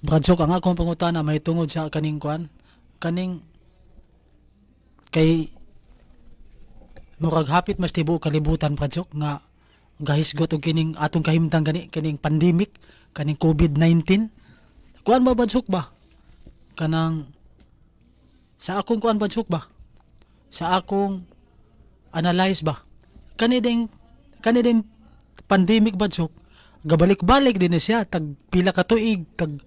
Bradsok, ang akong pangutana may tungod sa kaning kwan, kaning kay murag hapit mas tibuok kalibutan Bradsok nga gahisgot og kining atong kahimtang gani kining pandemic, kaning COVID-19. Kuan ba Bradsok ba? Kanang sa akong kuan Bradsok ba? Sa akong analyze ba? Kani ding pandemic Bradsok, gabalik-balik din na siya tag pila ka tuig, tag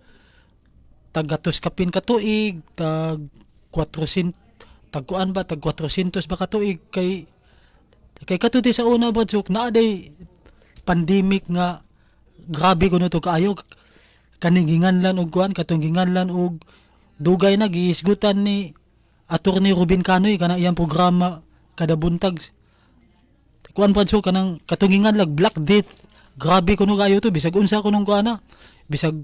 gatos kapin ka tuig, tag 400 tag kuan ba tag 400 ba ka tuig kay katuti sa una Bradsok naa day pandemic nga grabe kuno to kaayo kaning ginganlan og kuan katong ginganlan og dugay na giisgutan ni Attorney Ruben Canoy kana iyang programa kada buntag kuan Bradsok kanang katong ginganlan Black Death grabe kuno kaayo to bisag unsa kunong kuana bisag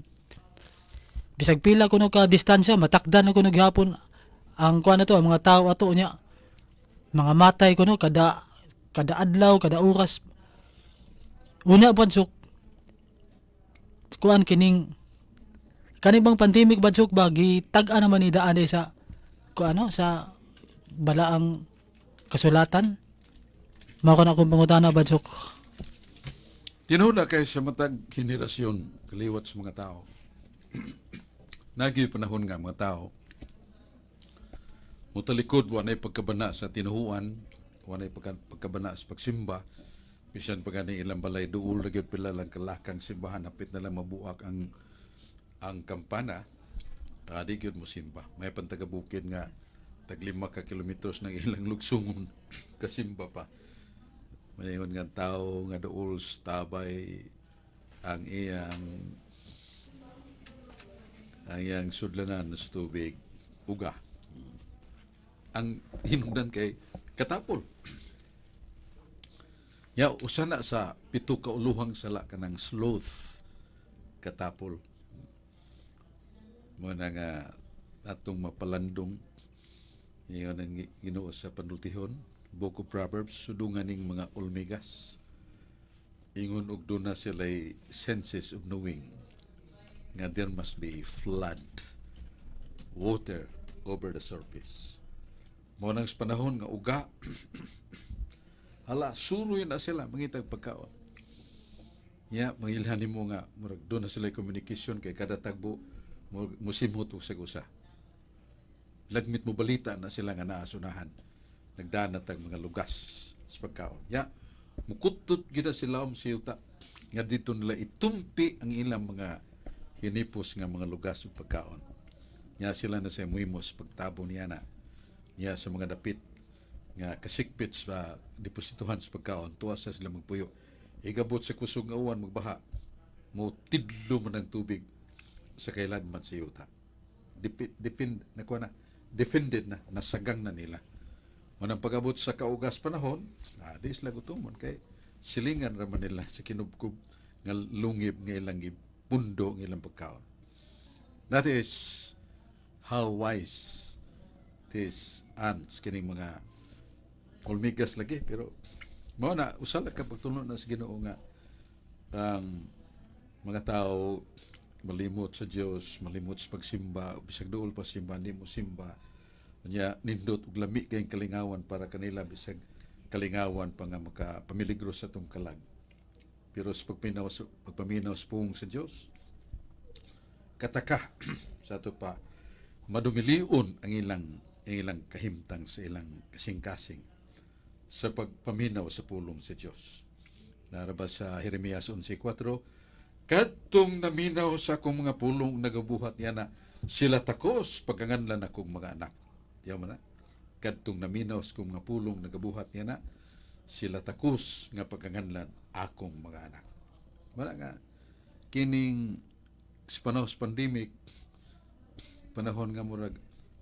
pila kuno ka distansya matakdan na kuno gihapon ang kuan na to ang mga tao ato nya mga matay kuno kada adlaw kada oras una Bradsok kuan kining kanibang pandemic Bradsok ba gitag-a naman ni daan sa kuano sa balaang kasulatan mao kana akong pangutana Bradsok. Tinuna kay sa matag henerasyon kaliwat sa mga tao. Nagi panahon nga mga tao mutalikod wanay pagkabana sa tinuhuan, wanay pagkabana sa pagsimba, bisan pa gani ilang balay duol ra gyud pila lang kalakang simbahan hapit na lang mabuak ang kampana, di gyud mo simba. May pantagabukid nga tag 5 ka kilometros ng ilang lugsungon kasimba pa. Mayon nga tao nga duol sa tabay ang iyang sudlanan sa tubig uga. Ang hinungdan kay katapol. Ya usana sa 7 ka uluhang sala kanang sloth katapol. Mo na nga atong mapalandong iyon ang Ginoo sa panultihon, Book of Proverbs, sudungan ning mga ulmigas. Ingon og duna sila'y senses of knowing nga there must be flood, water over the surface. Mo nang sa panahon nga uga, hala, suroy na sila, mangitag pagkaon. Ya, mangilhan nimo nga, murag doon na sila communication kay kada tagbo, musimot og sagusa. Lagmit mo balita na sila nga naasunahan. Nagdanat ang mga lugas sa pagkaon. Ya, mukutot gida sila siyuta nga dito nila itumpi ang ilang mga hinipos nga mga lugas sa pagkaon. Ya sila na sa muhimos pagtabo niya na. Ya sa mga dapit nga kasikpit sa deposituhan sa pagkaon, tuwa sa sila magpuyo. Igabot sa kusog nga uwan magbaha, mo tidlo man ang tubig sa kailan man sa yuta. Defended na, nasagang na nila. Manang pag-abot sa kaugas panahon, di sila gutumon kay silingan raman nila sa kinubkub nga lungib nga ilang pundo ng ilang pagkaon. That is how wise these ants, kining mga ulmigas lagi, pero mao na usala ka pagtulong na sa Ginoo nga ang mga tao malimot sa Dios, malimot sa pagsimba, bisag duol pa simba, di mo simba. Nya nindot og lami kay kalingawan para kanila bisag kalingawan pa nga makapamiligro sa tong kalag. Pero sa pagpaminaw sa pung sa Dios, kataka sa ato pa madumilion ang ilang kahimtang sa ilang kasing-kasing sa pagpaminaw sa pulong sa Dios. Narabas sa Jeremias 11:4, kadtong naminaw sa akong mga pulong nagabuhat niya na sila takos pagkanganlan akong mga anak. Diyaw man na. Kadtong naminaw sa akong mga pulong nagabuhat niya na sila takos nga pagkanganlan akong mga anak. Wala nga kining sa panahon sa pandemic, panahon nga murag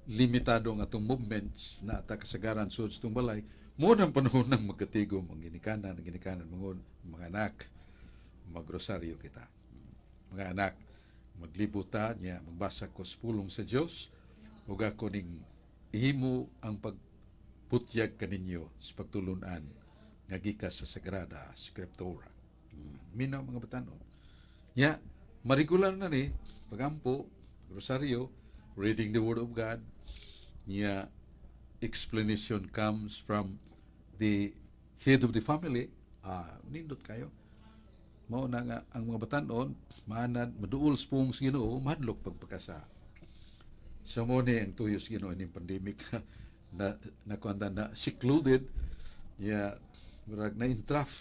limitado ang atong movements na ata kasagaran sa itong balay, mo ng panahon ng magkatigom ang ginikanan mga anak, magrosaryo kita. Mga anak, maglibuta niya, magbasa ko sa pulong sa Diyos, ug ako ning ihimo ang pagputyag kaninyo sa pagtulunan nga gikas sa Sagrada Scriptura. Minaw mga batanon. Ya, marigular na ni pagampo rosaryo, reading the Word of God, niya explanation comes from the head of the family, nindot kayo. Mao na nga ang mga batanon manad maduol spong sa Ginoo madlok pagpakasa. So mo ni ang tuyos Ginoo ning pandemic na kuanda na secluded ya murag na entrap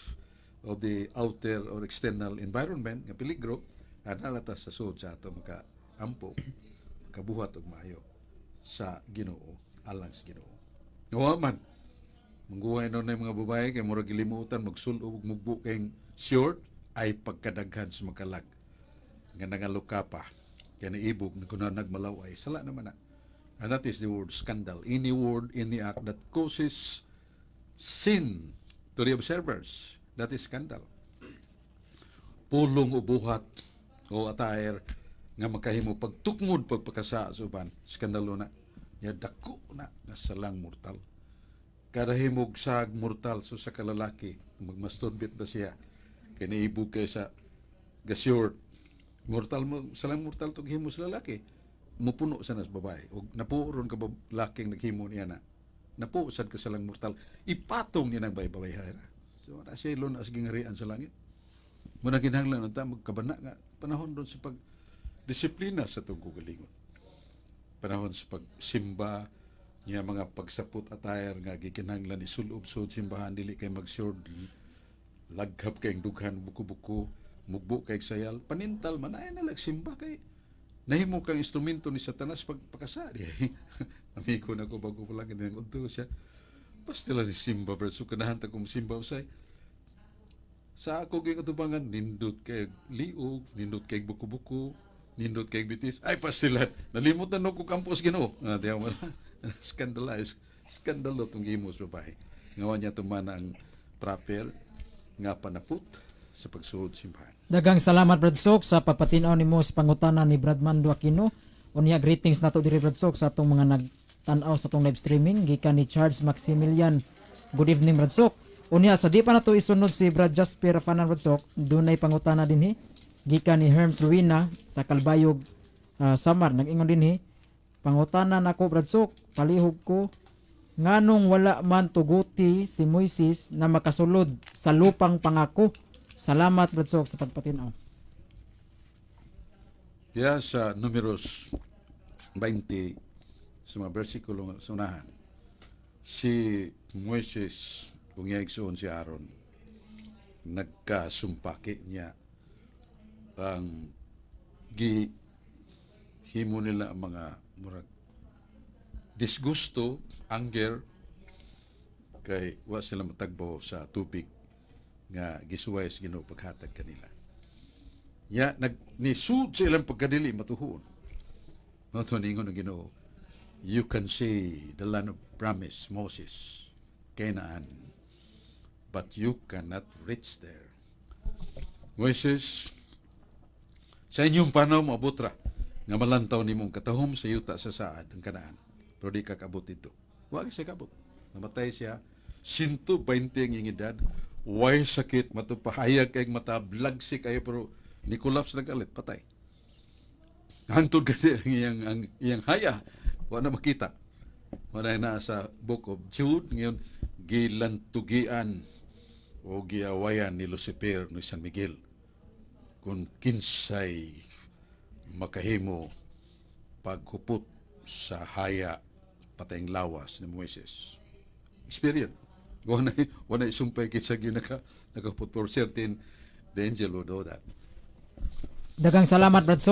of the outer or external environment nga peligro analata sa sud sa ato maka ampo kabuhat og maayo sa Ginoo alang sa Ginoo. Ngawa man mangguhay na mga babae kay murag gilimutan magsul-og mugbo kay short ay pagkadaghan sa makalag nga nangaluka pa kaya naibog na kuno nagmalaway sala naman na. And that is the word scandal. Any word, any act that causes sin to the observers, that is scandal. Pulong o buhat o attire nga makahimo pagtukmod pagpakasa sa uban, skandalo na. Ya dako na salang mortal. Kada himog sag mortal so sa kalalaki magmasturbate ba siya kay naibog kay sa gasyort mortal mo salang mortal to himo sa lalaki mupuno sa nas babae og napuron ka laking naghimo niya na napuo sad ka salang mortal ipatong niya nang baybay so na siya lon as gingarian sa langit mo na kinahanglan ta magkabana nga panahon ron sa pag disiplina sa tong kagalingon panahon sa pagsimba niya mga pagsapot attire nga gikinahanglan isulob-sod simbahan dili kay mag-short laghap kay dughan buko-buko mugbo kay sayal panintal man ay nalagsimba kay nahimo kang instrumento ni Satanas pagpakasa di amigo na ko bago pa lang ganyan unto siya basta lang simba verso kanahan ta kung simba usay sa ako kay katubangan nindot kay liog nindot kay buko-buko nindot kay bitis ay pasilat nalimutan no ko campus Ginoo diya wala skandalo tong gimos babae ngawan niya tumana ang proper nga panaput sa pagsuod simbahan. Dagang salamat Brad Sok sa pagpatinaw nimo sa pangutana ni Bradman Duaquino. Unya greetings nato diri Brad Sok sa atong mga nagtan-aw sa atong live streaming gikan ni Charles Maximilian. Good evening Brad Sok. Unya sa di pa nato isunod si Brad Jasper Fanan Brad Sok, dunay pangutana dinhi gikan ni Herms Ruina sa Kalbayog Samar nag-ingon dinhi pangutana nako Brad Sok, palihog ko nganong wala man tuguti si Moises na makasulod sa lupang pangako. Salamat Brad Sok sa pagpatinaw. Diya sa numeros 20 sa mga versikulo sa unahan si Moises kung igsoon si Aaron nagkasumpaki niya ang himo nila ang mga murag disgusto, anger kay wa sila matagbo sa tubig nga gisuway sa Ginoo paghatag kanila. Ya nisud sa ilang pagkadili matuhon. Mao to ningon ng Ginoo. You can see the land of promise, Moses, Canaan, but you cannot reach there. Moses, sa inyong panahon maabutra nga malantaw nimong katahom sa yuta sa saad ang Kanaan. Pero di kakabot ito. Huwag siya kabot. Namatay siya. 120 ang edad. Way sakit. Matupahayag kayong mata. Blagsi kayo. Pero nikulaps nag-alit. Patay. Hantod ka ang iyang haya. Wala na makita. Wala na sa Book of Jude. Ngayon, gilantugian o giawayan ni Lucifer ni San Miguel. Kung kinsay makahimo paghupot sa haya patayng lawas ni Moises. Experience. Wana isumpay kitsa gyud nakaput for certain the angel will do that. Dagang salamat Brad Sok.